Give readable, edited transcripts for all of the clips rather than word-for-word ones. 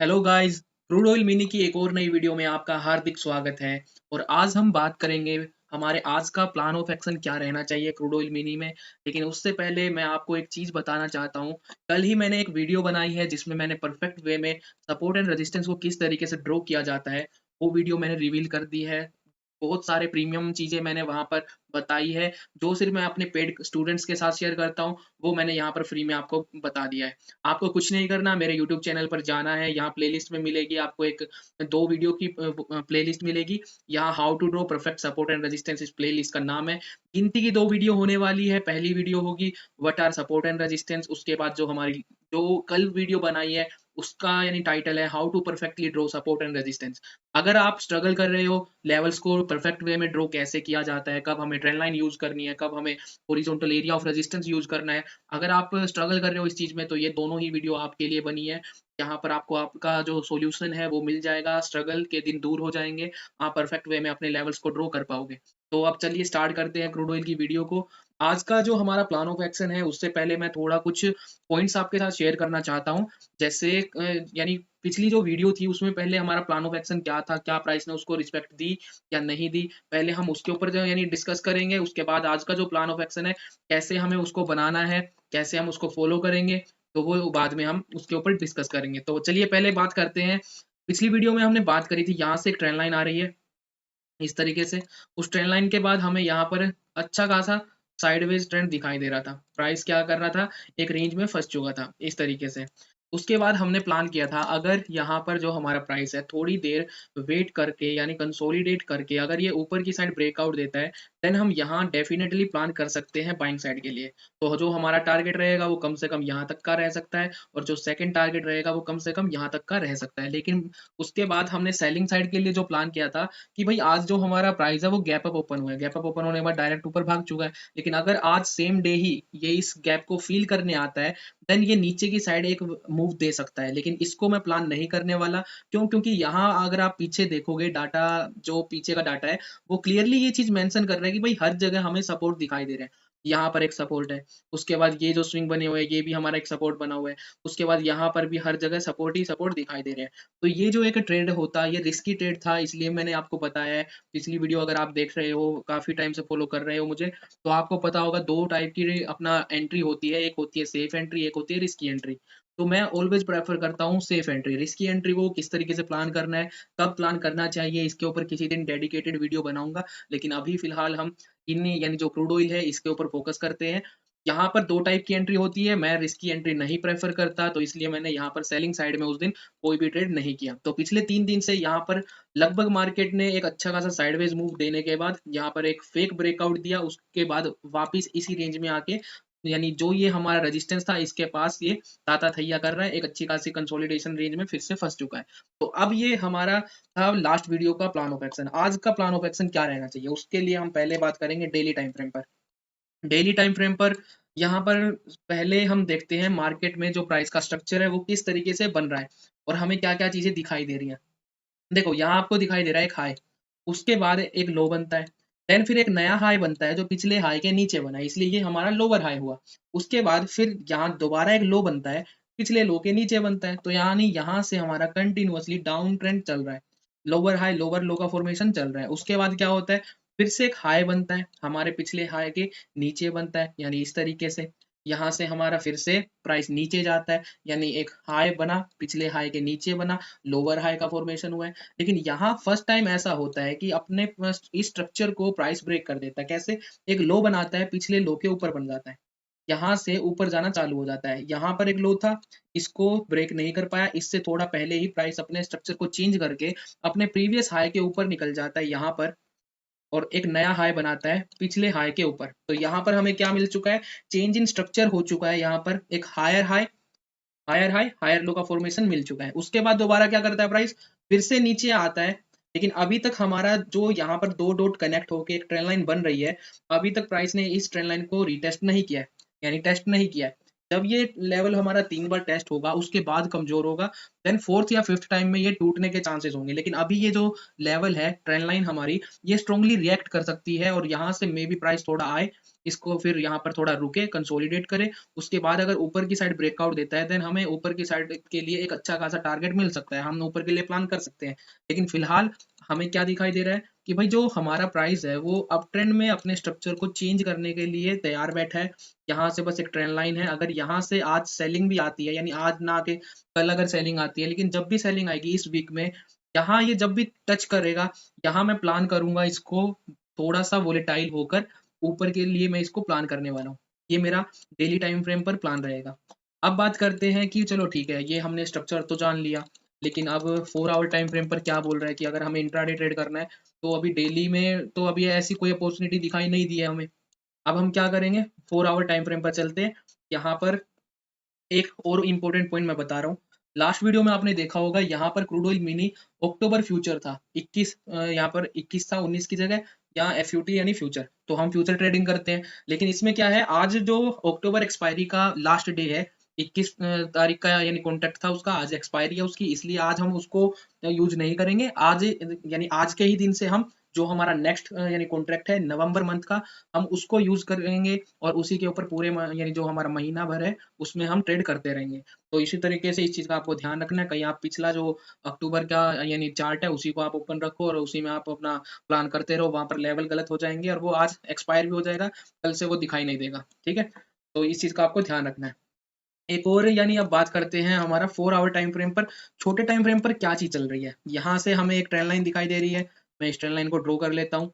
Hello guys. Crude oil mini की एक और नई वीडियो में आपका हार्दिक स्वागत है। और आज हम बात करेंगे हमारे आज का प्लान ऑफ एक्शन क्या रहना चाहिए क्रूड ऑयल मिनी में। लेकिन उससे पहले मैं आपको एक चीज़ बताना चाहता हूँ। कल ही मैंने एक वीडियो बनाई है जिसमें मैंने परफेक्ट वे में सपोर्ट एंड रेजिस्टेंस को किस तरीके से ड्रॉ किया जाता है, वो वीडियो मैंने रिवील कर दी है। बहुत सारे प्रीमियम चीज़ें मैंने वहाँ पर बताई है, जो सिर्फ मैं अपने पेड स्टूडेंट्स के साथ शेयर करता हूँ, वो मैंने यहाँ पर फ्री में आपको बता दिया है। आपको कुछ नहीं करना, मेरे यूट्यूब चैनल पर जाना है, यहाँ प्लेलिस्ट में मिलेगी आपको एक 2 वीडियो की प्लेलिस्ट मिलेगी। यहाँ how to draw perfect support and resistance इस प्लेलिस्ट का नाम है। गिनती की 2 वीडियो होने वाली है। पहली वीडियो होगी what are support and resistance, उसके बाद जो कल वीडियो बनाई है उसका यानी टाइटल है how to perfectly draw support and resistance. अगर आप स्ट्रगल कर रहे हो लेवल्स को परफेक्ट वे में ड्रॉ कैसे किया जाता है, कब हमें ट्रेंड लाइन यूज़ करनी है, कब हमें horizontal area of resistance use करना है, अगर आप स्ट्रगल कर रहे हो इस चीज़ में तो ये दोनों ही वीडियो आपके लिए बनी है। यहाँ पर आपको आपका जो सॉल्यूशन है वो मिल जाएगा, स्ट्रगल के दिन दूर हो जाएँगे, आप परफेक्ट वे में अपने लेवल्स को ड्रॉ कर पाओगे। तो अब चलिए स्टार्ट करते हैं क्रूड ऑयल की वीडियो को। आज का जो हमारा प्लान ऑफ एक्शन है उससे पहले मैं थोड़ा कुछ पॉइंट्स आपके साथ शेयर करना चाहता हूँ। जैसे यानी पिछली जो वीडियो थी उसमें पहले हमारा प्लान ऑफ एक्शन क्या था, क्या प्राइस ने उसको रिस्पेक्ट दी या नहीं दी, पहले हम उसके ऊपर जो यानी डिस्कस करेंगे। उसके बाद आज का जो प्लान ऑफ एक्शन है, कैसे हमें उसको बनाना है, कैसे हम उसको फॉलो करेंगे, तो वो बाद में हम उसके ऊपर डिस्कस करेंगे। तो चलिए पहले बात करते हैं। पिछली वीडियो में हमने बात करी थी, यहाँ से एक ट्रेंड लाइन आ रही है इस तरीके से। उस ट्रेंड लाइन के बाद हमें यहाँ पर अच्छा खासा साइडवेज ट्रेंड दिखाई दे रहा था। प्राइस क्या कर रहा था, एक रेंज में फंस चुका था इस तरीके से। उसके बाद हमने प्लान किया था, अगर यहाँ पर जो हमारा प्राइस है थोड़ी देर वेट करके यानी कंसोलिडेट करके अगर ये ऊपर की साइड ब्रेकआउट देता है, देन हम यहाँ डेफिनेटली प्लान कर सकते हैं बाइंग साइड के लिए। तो जो हमारा टारगेट रहेगा वो कम से कम यहाँ तक का रह सकता है, और जो सेकंड टारगेट रहेगा वो कम से कम यहाँ तक का रह सकता है। लेकिन उसके बाद हमने सेलिंग साइड के लिए जो प्लान किया था कि भाई आज जो हमारा प्राइस है वो गैप अप ओपन हुआ है, गैप अप ओपन होने के बाद डायरेक्ट ऊपर भाग चुका है। लेकिन अगर आज सेम डे ही ये इस गैप को फील करने आता है, देन ये नीचे की साइड एक मूव दे सकता है। लेकिन इसको मैं प्लान नहीं करने वाला। क्यों? क्योंकि यहाँ अगर आप पीछे देखोगे डाटा, जो पीछे का डाटा है वो क्लियरली ये चीज मेंशन कर रहा है कि भाई हर जगह हमें सपोर्ट दिखाई दे रहे हैं। यहाँ पर एक सपोर्ट है, उसके बाद ये जो स्विंग बने हुए हैं ये भी हमारा एक सपोर्ट बना हुआ है, उसके बाद यहाँ पर भी हर जगह सपोर्ट ही सपोर्ट दिखाई दे रहे हैं। तो ये जो एक ट्रेड होता है ये रिस्की ट्रेड था, इसलिए मैंने आपको बताया है। पिछली वीडियो अगर आप देख रहे हो, काफ़ी टाइम से फॉलो कर रहे हो मुझे, तो आपको पता होगा 2 टाइप की अपना एंट्री होती है, एक होती है सेफ एंट्री, एक होती है रिस्की एंट्री। तो मैं ऑलवेज़ प्रेफ़र करता हूँ सेफ एंट्री। रिस्की एंट्री को किस तरीके से प्लान करना है, कब प्लान करना चाहिए, इसके ऊपर किसी दिन डेडिकेटेड वीडियो बनाऊँगा। लेकिन अभी फ़िलहाल हम इन यानी जो क्रूड ऑयल है इसके ऊपर फ़ोकस करते हैं। यहाँ पर 2 टाइप की एंट्री होती है, मैं रिस्की एंट्री नहीं प्रेफ़र करता, तो इसलिए मैंने यहाँ पर सेलिंग साइड में उस दिन कोई भी ट्रेड नहीं किया। तो पिछले 3 दिन से यहाँ पर लगभग मार्केट ने एक अच्छा खासा साइडवेज मूव देने के बाद यहाँ पर एक फेक ब्रेकआउट दिया, उसके बाद वापस इसी रेंज में आके यानी जो ये हमारा रेजिस्टेंस था इसके पास ये ताता-थैया कर रहा है, एक अच्छी खासी कंसोलिडेशन रेंज में फिर से फँस चुका है। तो अब ये हमारा था लास्ट वीडियो का प्लान ऑफ एक्शन। आज का प्लान ऑफ एक्शन क्या रहना चाहिए, उसके लिए हम पहले बात करेंगे डेली टाइम फ्रेम पर। डेली टाइम फ्रेम पर यहाँ पर पहले हम देखते हैं मार्केट में जो प्राइस का स्ट्रक्चर है वो किस तरीके से बन रहा है और हमें क्या-क्या चीज़ें दिखाई दे रही हैं। देखो यहाँ आपको दिखाई दे रहा है एक हाई, उसके बाद एक लो बनता है, देन फिर एक नया हाई बनता है जो पिछले हाई के नीचे बना है, इसलिए ये हमारा लोअर हाई हुआ। उसके बाद फिर यहाँ दोबारा एक लो बनता है, पिछले लो के नीचे बनता है, तो यानी यहाँ से हमारा कंटिन्यूअसली डाउन ट्रेंड चल रहा है। लोअर हाई लोअर लो का फॉर्मेशन चल रहा है। उसके बाद क्या होता है, फिर से एक हाई बनता है, हमारे पिछले हाई के नीचे बनता है, यानी इस तरीके से। यहाँ से हमारा फिर से प्राइस नीचे जाता है, यानी एक हाई बना, पिछले हाई के नीचे बना, लोअर हाई का फॉर्मेशन हुआ है। लेकिन यहाँ फर्स्ट टाइम ऐसा होता है कि अपने इस स्ट्रक्चर को प्राइस ब्रेक कर देता है। कैसे? एक लो बनाता है, पिछले लो के ऊपर बन जाता है, यहाँ से ऊपर जाना चालू हो जाता है। यहाँ पर एक लो था, इसको ब्रेक नहीं कर पाया, इससे थोड़ा पहले ही प्राइस अपने स्ट्रक्चर को चेंज करके अपने प्रीवियस हाई के ऊपर निकल जाता है यहाँ पर, और एक नया हाई बनाता है पिछले हाई के ऊपर। तो यहाँ पर हमें क्या मिल चुका है, चेंज इन स्ट्रक्चर हो चुका है। यहाँ पर एक हायर हाई हायर लो का फॉर्मेशन मिल चुका है। उसके बाद दोबारा क्या करता है प्राइस, फिर से नीचे आता है। लेकिन अभी तक हमारा जो यहाँ पर दो डॉट कनेक्ट होके एक ट्रेंड लाइन बन रही है, अभी तक प्राइस ने इस ट्रेंड लाइन को रीटेस्ट नहीं किया है, यानी टेस्ट नहीं किया है। जब ये लेवल हमारा 3 बार टेस्ट होगा उसके बाद कमजोर होगा, देन फोर्थ या फिफ्थ टाइम में ये टूटने के चांसेस होंगे। लेकिन अभी ये जो लेवल है ट्रेंड लाइन हमारी, ये स्ट्रांगली रिएक्ट कर सकती है और यहाँ से मे बी प्राइस थोड़ा आए, इसको फिर यहाँ पर थोड़ा रुके, कंसोलिडेट करे, उसके बाद अगर ऊपर की साइड ब्रेकआउट देता है, देन हमें ऊपर की साइड के लिए एक अच्छा खासा टारगेट मिल सकता है, हम ऊपर के लिए प्लान कर सकते हैं। लेकिन फिलहाल हमें क्या दिखाई दे रहा है कि भाई जो हमारा प्राइस है वो अप ट्रेंड में अपने स्ट्रक्चर को चेंज करने के लिए तैयार बैठा है। यहाँ से बस एक ट्रेंड लाइन है, अगर यहाँ से आज सेलिंग भी आती है, यानी आज ना आके कल अगर सेलिंग आती है, लेकिन जब भी सेलिंग आएगी इस वीक में, यहाँ ये जब भी टच करेगा, यहाँ मैं प्लान करूंगा इसको थोड़ा सा वोलेटाइल होकर ऊपर के लिए मैं इसको प्लान करने वाला हूँ। ये मेरा डेली टाइम फ्रेम पर प्लान रहेगा। अब बात करते हैं कि चलो ठीक है, ये हमने स्ट्रक्चर तो जान लिया, लेकिन अब 4 आवर टाइम फ्रेम पर क्या बोल रहा है कि अगर हमें इंट्राडे ट्रेड करना है, तो अभी डेली में तो अभी ऐसी कोई अपॉर्चुनिटी दिखाई नहीं दी है हमें। अब हम क्या करेंगे, 4 आवर टाइम फ्रेम पर चलते हैं। यहाँ पर एक और इम्पोर्टेंट पॉइंट मैं बता रहा हूँ। लास्ट वीडियो में आपने देखा होगा, यहाँ पर क्रूड ऑयल मिनी अक्टूबर फ्यूचर था, 21 यहाँ पर 21 था, 19 की जगह यहाँ एफयूटी यानी फ्यूचर, तो हम फ्यूचर ट्रेडिंग करते हैं। लेकिन इसमें क्या है, आज जो अक्टूबर एक्सपायरी का लास्ट डे है, 21 तारीख का यानी कॉन्ट्रैक्ट था उसका, आज एक्सपायरी है उसकी, इसलिए आज हम उसको यूज नहीं करेंगे। आज यानी आज के ही दिन से हम जो हमारा नेक्स्ट यानी कॉन्ट्रैक्ट है नवंबर मंथ का, हम उसको यूज करेंगे और उसी के ऊपर पूरे यानी जो हमारा महीना भर है उसमें हम ट्रेड करते रहेंगे। तो इसी तरीके से इस चीज़ का आपको ध्यान रखना है, कहीं आप पिछला जो अक्टूबर का यानी चार्ट है उसी को आप ओपन रखो और उसी में आप अपना प्लान करते रहो, वहाँ पर लेवल गलत हो जाएंगे और वो आज एक्सपायर भी हो जाएगा, कल से वो दिखाई नहीं देगा। ठीक है, तो इस चीज़ का आपको ध्यान रखना है। एक और यानी अब बात करते हैं हमारा 4 आवर टाइम फ्रेम पर। छोटे टाइम फ्रेम पर क्या चीज़ चल रही है, यहाँ से हमें एक ट्रेंड लाइन दिखाई दे रही है, मैं इस ट्रेंड लाइन को ड्रॉ कर लेता हूँ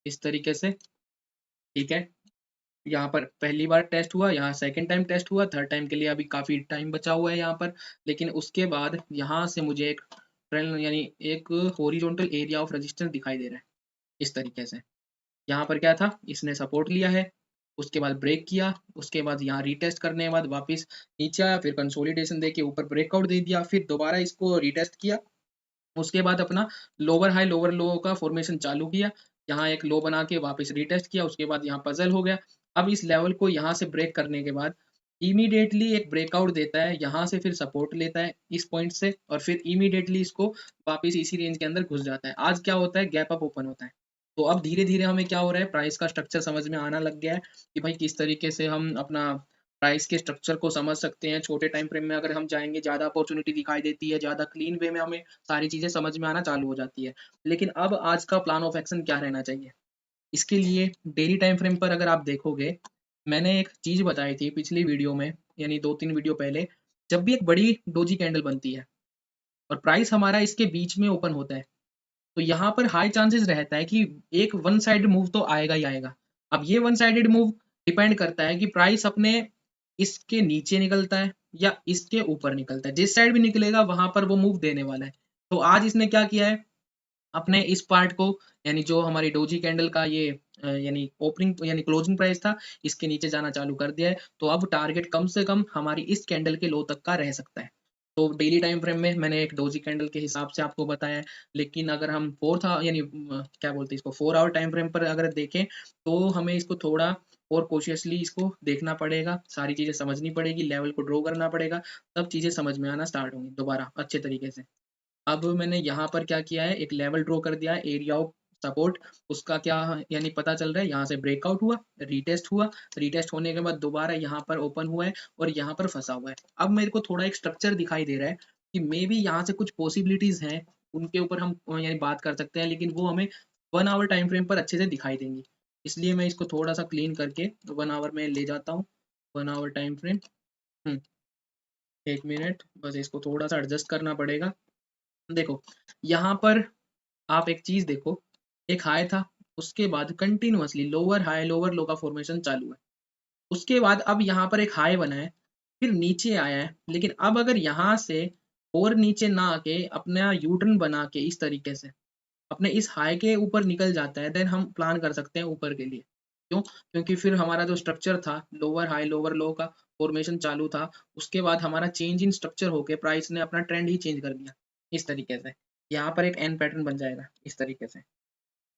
इस तरीके से। ठीक है, यहाँ पर पहली बार टेस्ट हुआ, यहाँ सेकंड टाइम टेस्ट हुआ, थर्ड टाइम के लिए अभी काफ़ी टाइम बचा हुआ है यहाँ पर। लेकिन उसके बाद यहाँ से मुझे एक ट्रेंड यानी एक हॉरिजॉन्टल एरिया ऑफ रेजिस्टेंस दिखाई दे रहा है इस तरीके से। यहाँ पर क्या था, इसने सपोर्ट लिया है, उसके बाद ब्रेक किया, उसके बाद यहाँ रीटेस्ट करने के बाद वापस नीचे आया, फिर कंसोलिडेशन देके ऊपर ब्रेकआउट दे दिया, फिर दोबारा इसको रीटेस्ट किया, उसके बाद अपना लोअर हाई लोअर लो का फॉर्मेशन चालू किया, यहाँ एक लो बना के वापस रीटेस्ट किया, उसके बाद यहाँ पजल हो गया। अब इस लेवल को यहाँ से ब्रेक करने के बाद इमीडिएटली एक ब्रेकआउट देता है, यहाँ से फिर सपोर्ट लेता है इस पॉइंट से और फिर इमीडिएटली इसको वापस इसी रेंज के अंदर घुस जाता है। आज क्या होता है, गैप अप ओपन होता है। तो अब धीरे धीरे हमें क्या हो रहा है, प्राइस का स्ट्रक्चर समझ में आना लग गया है कि भाई किस तरीके से हम अपना प्राइस के स्ट्रक्चर को समझ सकते हैं। छोटे टाइम फ्रेम में अगर हम जाएंगे, ज़्यादा अपॉर्चुनिटी दिखाई देती है, ज़्यादा क्लीन वे में हमें सारी चीज़ें समझ में आना चालू हो जाती है। लेकिन अब आज का प्लान ऑफ एक्शन क्या रहना चाहिए, इसके लिए डेली टाइम फ्रेम पर अगर आप देखोगे, मैंने एक चीज़ बताई थी पिछली वीडियो में, यानी 2-3 वीडियो पहले, जब भी एक बड़ी डोजी कैंडल बनती है और प्राइस हमारा इसके बीच में ओपन होता है, तो यहाँ पर हाई चांसेस रहता है कि एक वन साइड मूव तो आएगा ही आएगा। अब ये वन साइडेड मूव डिपेंड करता है कि प्राइस अपने इसके नीचे निकलता है या इसके ऊपर निकलता है, जिस साइड भी निकलेगा वहां पर वो मूव देने वाला है। तो आज इसने क्या किया है, अपने इस पार्ट को यानी जो हमारी डोजी कैंडल का ये यानी ओपनिंग यानी क्लोजिंग प्राइस था, इसके नीचे जाना चालू कर दिया है। तो अब टारगेट कम से कम हमारी इस कैंडल के लो तक का रह सकता है। तो डेली टाइम फ्रेम में मैंने एक डोजी कैंडल के हिसाब से आपको बताया है। लेकिन अगर हम फोर्थ यानी क्या बोलते हैं इसको, 4 आवर टाइम फ्रेम पर अगर देखें, तो हमें इसको थोड़ा और कॉशियसली इसको देखना पड़ेगा, सारी चीजें समझनी पड़ेगी, लेवल को ड्रॉ करना पड़ेगा, तब चीजें समझ में आना स्टार्ट होंगी दोबारा अच्छे तरीके से। अब मैंने यहाँ पर क्या किया है, एक लेवल ड्रॉ कर दिया है, एरिया ऑफ सपोर्ट, उसका क्या यानी पता चल रहा है, यहाँ से ब्रेकआउट हुआ, रीटेस्ट हुआ, रीटेस्ट होने के बाद दोबारा यहाँ पर ओपन हुआ है और यहाँ पर फंसा हुआ है। अब मेरे को थोड़ा एक स्ट्रक्चर दिखाई दे रहा है कि मे बी यहाँ से कुछ पॉसिबिलिटीज हैं, उनके ऊपर हम यानी बात कर सकते हैं, लेकिन वो हमें 1 आवर टाइम फ्रेम पर अच्छे से दिखाई देंगी। इसलिए मैं इसको थोड़ा सा क्लीन करके 1 आवर में ले जाता हूँ। 1 आवर टाइम फ्रेम, 1 मिनट, बस इसको थोड़ा सा एडजस्ट करना पड़ेगा। देखो, यहाँ पर आप एक चीज देखो, एक हाई था, उसके बाद कंटिन्यूअसली लोअर हाई लोअर लो का फॉर्मेशन चालू है, उसके बाद अब यहाँ पर एक हाई बना है, फिर नीचे आया है, लेकिन अब अगर यहाँ से और नीचे ना आके अपना यू टर्न बना के इस तरीके से अपने इस हाई के ऊपर निकल जाता है, देन हम प्लान कर सकते हैं ऊपर के लिए। क्यों? क्योंकि फिर हमारा जो स्ट्रक्चर था लोअर हाई लोअर लो का फॉर्मेशन चालू था, उसके बाद हमारा चेंज इन स्ट्रक्चर होके प्राइस ने अपना ट्रेंड ही चेंज कर दिया इस तरीके से। यहाँ पर एक एन पैटर्न बन जाएगा इस तरीके से,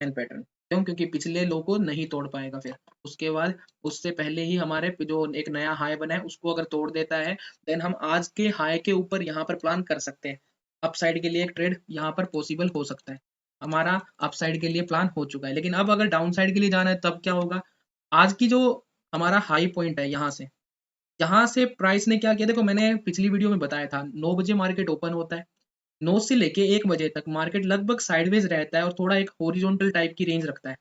एन पैटर्न। क्यों? क्योंकि पिछले लो को नहीं तोड़ पाएगा, फिर उसके बाद उससे पहले ही हमारे जो एक नया हाई बना है उसको अगर तोड़ देता है, देन हम आज के हाई के ऊपर यहाँ पर प्लान कर सकते हैं। अपसाइड के लिए एक ट्रेड यहाँ पर पॉसिबल हो सकता है, हमारा अपसाइड के लिए प्लान हो चुका है। लेकिन अब अगर डाउन साइड के लिए जाना है तब क्या होगा, आज की जो हमारा हाई पॉइंट है यहाँ से प्राइस ने क्या किया, देखो मैंने पिछली वीडियो में बताया था 9 बजे मार्केट ओपन होता है, 9 से लेके 1 बजे तक मार्केट लगभग साइडवेज रहता है और थोड़ा एक हॉरिजॉन्टल टाइप की रेंज रखता है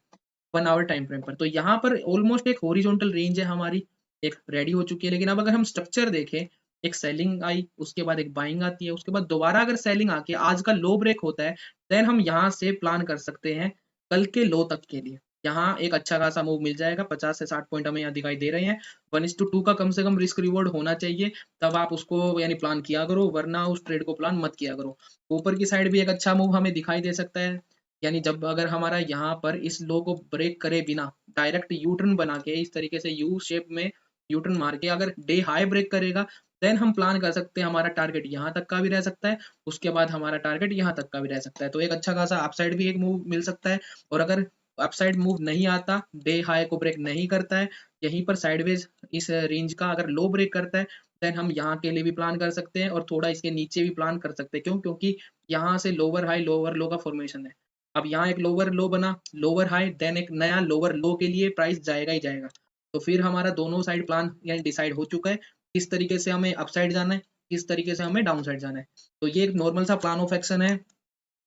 1 आवर टाइम फ्रेम पर। तो यहाँ पर ऑलमोस्ट एक हॉरिजॉन्टल रेंज है हमारी, एक रेडी हो चुकी है। लेकिन अब अगर हम स्ट्रक्चर देखें, एक सेलिंग आई, उसके बाद एक बाइंग आती है, उसके बाद दोबारा अगर सेलिंग आके आज का लो ब्रेक होता है, देन हम यहाँ से प्लान कर सकते हैं कल के लो तक के लिए। यहाँ एक अच्छा खासा मूव मिल जाएगा, 50 से 60 पॉइंट हमें यहाँ दिखाई दे रहे हैं। 1:2 का कम से कम रिस्क रिवॉर्ड होना चाहिए, तब आप उसको यानी प्लान किया करो, वरना उस ट्रेड को प्लान मत किया करो। ऊपर की साइड भी एक अच्छा मूव हमें दिखाई दे सकता है, यानी जब अगर हमारा यहाँ पर इस लो को ब्रेक करे बिना डायरेक्ट यू टर्न बना के इस तरीके से यू शेप में यू टर्न मार के अगर डे हाई ब्रेक करेगा, देन हम प्लान कर सकते हैं हमारा टारगेट यहाँ तक का भी रह सकता है, उसके बाद हमारा टारगेट यहाँ तक का भी रह सकता है। तो एक अच्छा खासा अपसाइड भी एक मूव मिल सकता है। और अगर अपसाइड मूव नहीं आता, डे हाई को ब्रेक नहीं करता है, यहीं पर साइडवेज इस रेंज का अगर लो ब्रेक करता है, देन हम यहाँ के लिए भी प्लान कर सकते हैं और थोड़ा इसके नीचे भी प्लान कर सकते हैं। क्यों? क्योंकि यहाँ से लोअर हाई लोअर लो का फॉर्मेशन है। अब यहाँ एक लोअर लो बना, लोअर हाई, देन एक नया लोअर लो के लिए प्राइस जाएगा ही जाएगा। तो फिर हमारा दोनों साइड प्लान यानी डिसाइड हो चुका है, किस तरीके से हमें अपसाइड जाना है, किस तरीके से हमें डाउन साइड जाना है। तो ये एक नॉर्मल सा प्लान ऑफ एक्शन है।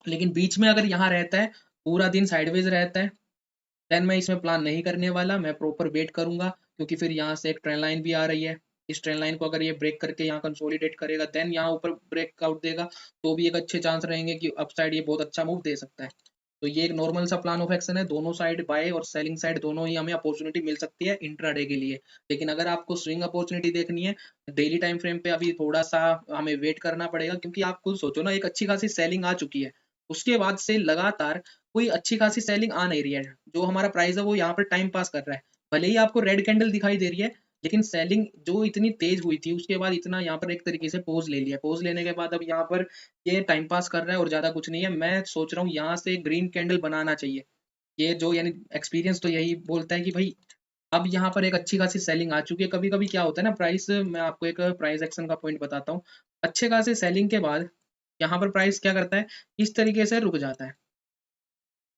लेकिन बीच में अगर यहाँ रहता है, पूरा दिन साइडवेज रहता है, देन मैं इसमें प्लान नहीं करने वाला, मैं प्रॉपर वेट करूंगा। क्योंकि फिर यहाँ से एक ट्रेंड लाइन भी आ रही है, इस ट्रेंड लाइन को अगर ये ब्रेक करके यहाँ कंसोलिडेट करेगा, देन यहाँ ऊपर ब्रेकआउट देगा, तो भी एक अच्छे चांस रहेंगे कि अपसाइड ये बहुत अच्छा मूव दे सकता है। तो ये एक नॉर्मल सा प्लान ऑफ एक्शन है, दोनों साइड बाय और सेलिंग साइड दोनों ही हमें अपॉर्चुनिटी मिल सकती है इंट्राडे के लिए। लेकिन अगर आपको स्विंग अपॉर्चुनिटी देखनी है, डेली टाइम फ्रेम पे अभी थोड़ा सा हमें वेट करना पड़ेगा। क्योंकि आप खुद सोचो ना, एक अच्छी खासी सेलिंग आ चुकी है, उसके बाद से लगातार कोई अच्छी खासी सेलिंग आ नहीं रही है। जो हमारा प्राइस है वो यहाँ पर टाइम पास कर रहा है, भले ही आपको रेड कैंडल दिखाई दे रही है, लेकिन सेलिंग जो इतनी तेज हुई थी उसके बाद इतना यहाँ पर एक तरीके से पोज ले लिया, पोज लेने के बाद अब यहाँ पर ये टाइम पास कर रहा है और ज्यादा कुछ नहीं है। मैं सोच रहा हूँ यहाँ से ग्रीन कैंडल बनाना चाहिए। ये जो यानी एक्सपीरियंस तो यही बोलता है कि भाई अब यहाँ पर एक अच्छी खासी सेलिंग आ चुकी है। कभी कभी क्या होता है ना, प्राइस, मैं आपको एक प्राइस एक्शन का पॉइंट बताता हूँ। अच्छे खासे सेलिंग के बाद यहाँ पर प्राइस क्या करता है, इस तरीके से रुक जाता है,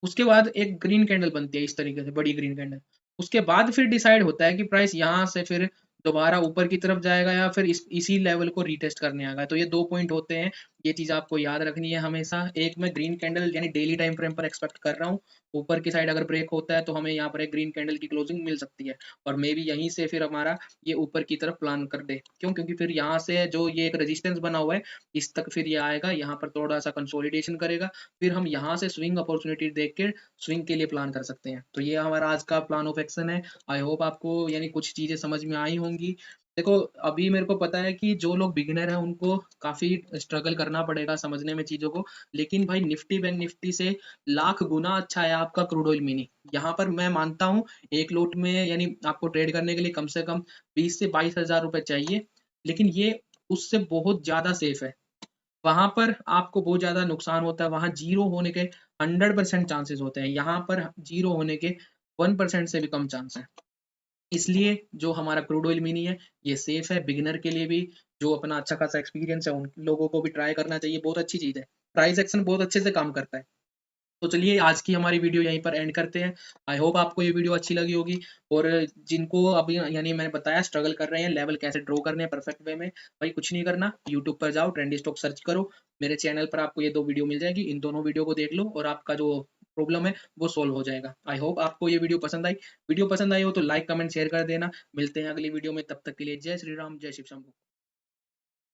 उसके बाद एक ग्रीन कैंडल बनती है इस तरीके से, बड़ी ग्रीन कैंडल। उसके बाद फिर डिसाइड होता है कि प्राइस यहाँ से फिर दोबारा ऊपर की तरफ जाएगा या फिर इसी लेवल को रीटेस्ट करने आएगा। तो ये दो पॉइंट होते हैं, ये चीज आपको याद रखनी है हमेशा। एक मैं ग्रीन कैंडल यानी डेली टाइम फ्रेम पर एक्सपेक्ट कर रहा हूँ, ऊपर की साइड अगर ब्रेक होता है तो हमें यहाँ पर एक ग्रीन कैंडल की क्लोजिंग मिल सकती है। और मे बी यहीं से फिर हमारा ये ऊपर की तरफ प्लान कर दे। क्यों? क्योंकि फिर यहाँ से जो ये एक रेजिस्टेंस बना हुआ है, इस तक फिर ये आएगा, यहाँ पर थोड़ा सा कंसोलिडेशन करेगा, फिर हम यहाँ से स्विंग अपॉर्चुनिटी देख के स्विंग के लिए प्लान कर सकते हैं। तो ये हमारा आज का प्लान ऑफ एक्शन है। आई होप आपको यानी कुछ चीजें समझ में आई होंगी। देखो, अभी मेरे को पता है कि जो लोग बिगिनर हैं उनको काफी स्ट्रगल करना पड़ेगा समझने में चीजों को। लेकिन भाई निफ्टी बैंक निफ्टी से लाख गुना अच्छा है आपका क्रूड ऑयल मिनी। यहाँ पर मैं मानता हूँ एक लोट में यानी आपको ट्रेड करने के लिए कम से कम 20 से 22 हज़ार रुपए चाहिए, लेकिन ये उससे बहुत ज्यादा सेफ है। वहां पर आपको बहुत ज्यादा नुकसान होता है, वहां जीरो होने के 100% चांसेस होते हैं, यहाँ पर जीरो होने के 1% से भी कम चांस है। इसलिए जो हमारा क्रूड ऑयल मिनी है ये सेफ है बिगिनर के लिए भी। जो अपना अच्छा खासा एक्सपीरियंस है उन लोगों को भी ट्राई करना चाहिए, बहुत अच्छी चीज है। प्राइस एक्शन बहुत अच्छे से काम करता है। तो चलिए आज की हमारी वीडियो यहीं पर एंड करते हैं। आई होप आपको ये वीडियो अच्छी लगी होगी। और जिनको अभी यानी मैंने बताया स्ट्रगल कर रहे हैं लेवल कैसे ड्रॉ करने हैं परफेक्ट वे में, भाई कुछ नहीं करना, यूट्यूब पर जाओ, ट्रेंडी स्टॉक सर्च करो, मेरे चैनल पर आपको ये दो वीडियो मिल जाएगी, इन दोनों वीडियो को देख लो और आपका जो प्रॉब्लम है वो सोल्व हो जाएगा। आई होप आपको ये वीडियो पसंद आई। वीडियो पसंद आई हो तो लाइक कमेंट शेयर कर देना। मिलते हैं अगली वीडियो में, तब तक के लिए जय श्री राम, जय शिव शंभू।